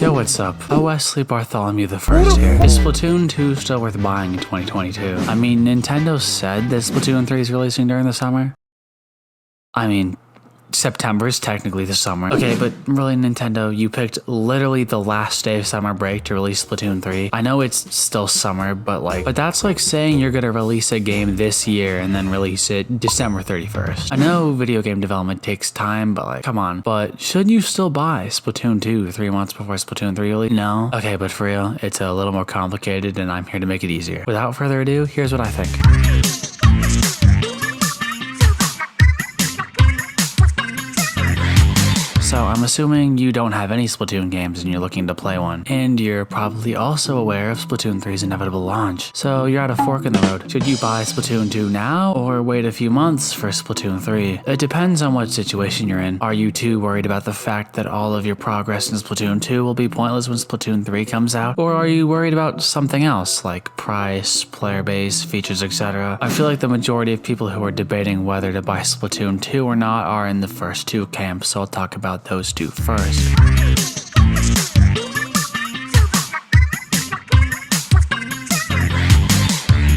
Yo, what's up? Wesley Bartholomew the First here. Is Splatoon 2 still worth buying in 2022? I mean, Nintendo said that Splatoon 3 is releasing during the summer. I mean, September is technically the summer. Okay, but really, Nintendo, you picked literally the last day of summer break to release Splatoon 3. I know it's still summer, but that's like saying you're gonna release a game this year and then release it December 31st. I know video game development takes time, but come on. But should you still buy Splatoon 2 3 months before Splatoon 3 release? No? Okay, but for real, it's a little more complicated and I'm here to make it easier. Without further ado, here's what I think. So I'm assuming you don't have any Splatoon games and you're looking to play one. And you're probably also aware of Splatoon 3's inevitable launch. So you're at a fork in the road. Should you buy Splatoon 2 now or wait a few months for Splatoon 3? It depends on what situation you're in. Are you too worried about the fact that all of your progress in Splatoon 2 will be pointless when Splatoon 3 comes out? Or are you worried about something else like price, player base, features, etc.? I feel like the majority of people who are debating whether to buy Splatoon 2 or not are in the first two camps, so I'll talk about those two first.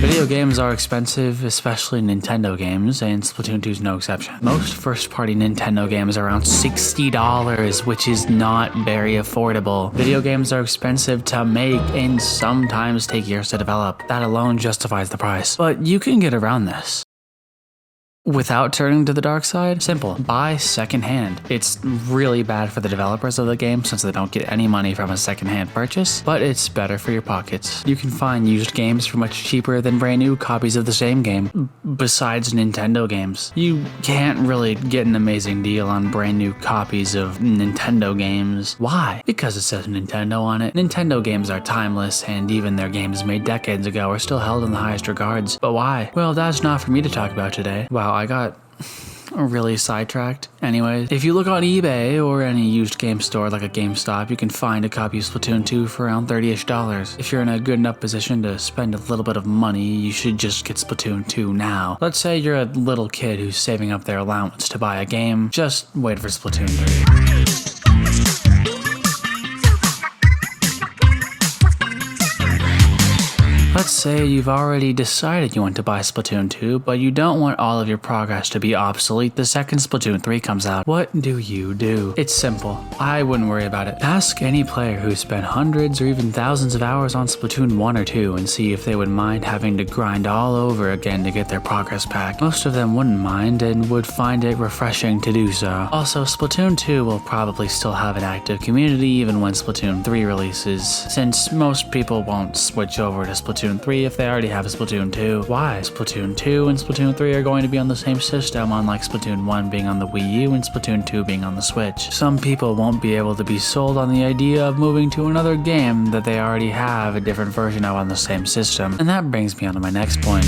Video games are expensive, especially Nintendo games, and Splatoon 2 is no exception. Most first-party Nintendo games are around $60, which is not very affordable. Video games are expensive to make and sometimes take years to develop. That alone justifies the price. But you can get around this without turning to the dark side. Simple. Buy secondhand. It's really bad for the developers of the game since they don't get any money from a secondhand purchase, but it's better for your pockets. You can find used games for much cheaper than brand new copies of the same game. Besides Nintendo games, you can't really get an amazing deal on brand new copies of Nintendo games. Why? Because it says Nintendo on it. Nintendo games are timeless, and even their games made decades ago are still held in the highest regards. But why? Well, that's not for me to talk about today. Wow, I got really sidetracked. Anyways, if you look on eBay or any used game store like a GameStop, you can find a copy of Splatoon 2 for around $30-ish. If you're in a good enough position to spend a little bit of money, you should just get Splatoon 2 now. Let's say you're a little kid who's saving up their allowance to buy a game. Just wait for Splatoon 3. Let's say you've already decided you want to buy Splatoon 2, but you don't want all of your progress to be obsolete the second Splatoon 3 comes out. What do you do? It's simple. I wouldn't worry about it. Ask any player who spent hundreds or even thousands of hours on Splatoon 1 or 2 and see if they would mind having to grind all over again to get their progress back. Most of them wouldn't mind and would find it refreshing to do so. Also, Splatoon 2 will probably still have an active community even when Splatoon 3 releases, since most people won't switch over to Splatoon 3 if they already have a Splatoon 2. Why? Splatoon 2 and Splatoon 3 are going to be on the same system, unlike Splatoon 1 being on the Wii U and Splatoon 2 being on the Switch. Some people won't be able to be sold on the idea of moving to another game that they already have a different version of on the same system. And that brings me on to my next point.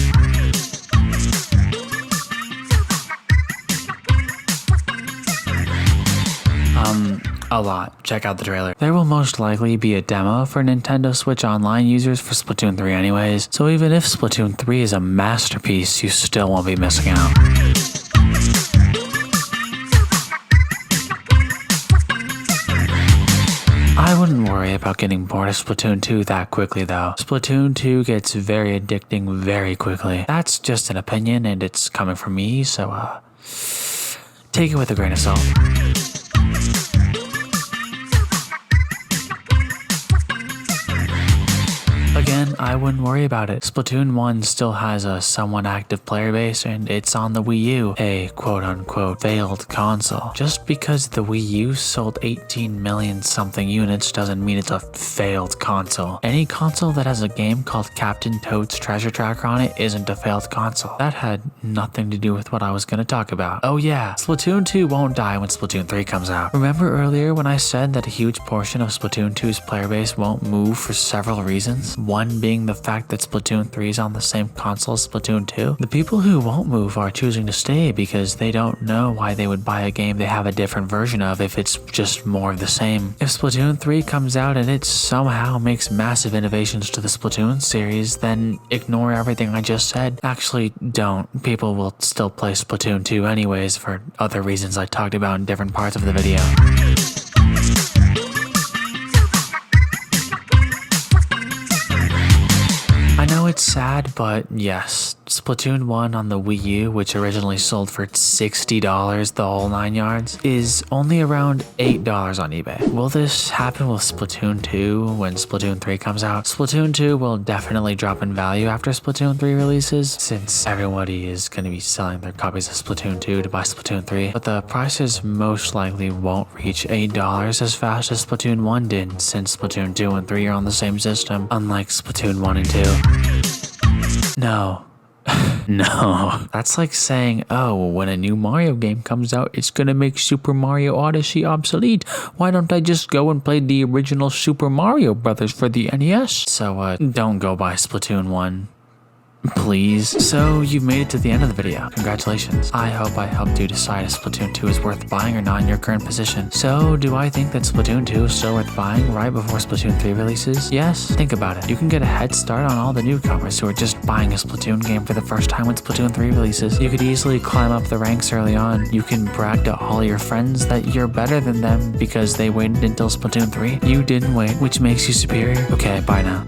A lot. Check out the trailer. There will most likely be a demo for Nintendo Switch Online users for Splatoon 3 anyways, so even if Splatoon 3 is a masterpiece, you still won't be missing out. I wouldn't worry about getting bored of Splatoon 2 that quickly though. Splatoon 2 gets very addicting very quickly. That's just an opinion and it's coming from me, so take it with a grain of salt. Again, I wouldn't worry about it. Splatoon 1 still has a somewhat active player base and it's on the Wii U, a quote-unquote failed console. Just because the Wii U sold 18 million something units doesn't mean it's a failed console. Any console that has a game called Captain Toad's Treasure Tracker on it isn't a failed console. That had nothing to do with what I was going to talk about. Oh yeah, Splatoon 2 won't die when Splatoon 3 comes out. Remember earlier when I said that a huge portion of Splatoon 2's player base won't move for several reasons? One being the fact that Splatoon 3 is on the same console as Splatoon 2. The people who won't move are choosing to stay because they don't know why they would buy a game they have a different version of if it's just more of the same. If Splatoon 3 comes out and it somehow makes massive innovations to the Splatoon series, then ignore everything I just said. Actually, don't. People will still play Splatoon 2 anyways for other reasons I talked about in different parts of the video. it's sad, but yes, Splatoon 1 on the Wii U, which originally sold for $60 the whole 9 yards, is only around $8 on eBay. Will this happen with Splatoon 2 when Splatoon 3 comes out? Splatoon 2 will definitely drop in value after Splatoon 3 releases, since everybody is going to be selling their copies of Splatoon 2 to buy Splatoon 3, but the prices most likely won't reach $8 as fast as Splatoon 1 did, since Splatoon 2 and 3 are on the same system, unlike Splatoon 1 and 2. No. No. That's like saying, oh, when a new Mario game comes out, it's gonna make Super Mario Odyssey obsolete. Why don't I just go and play the original Super Mario Brothers for the NES? So, don't go buy Splatoon 1. Please. So you've made it to the end of the video. Congratulations. I hope I helped you decide if Splatoon 2 is worth buying or not in your current position. So do I think that Splatoon 2 is still worth buying right before Splatoon 3 releases? Yes. Think about it. You can get a head start on all the newcomers who are just buying a Splatoon game for the first time when Splatoon 3 releases. You could easily climb up the ranks early on. You can brag to all your friends that you're better than them because they waited until Splatoon 3. You didn't wait, which makes you superior. Okay, bye now.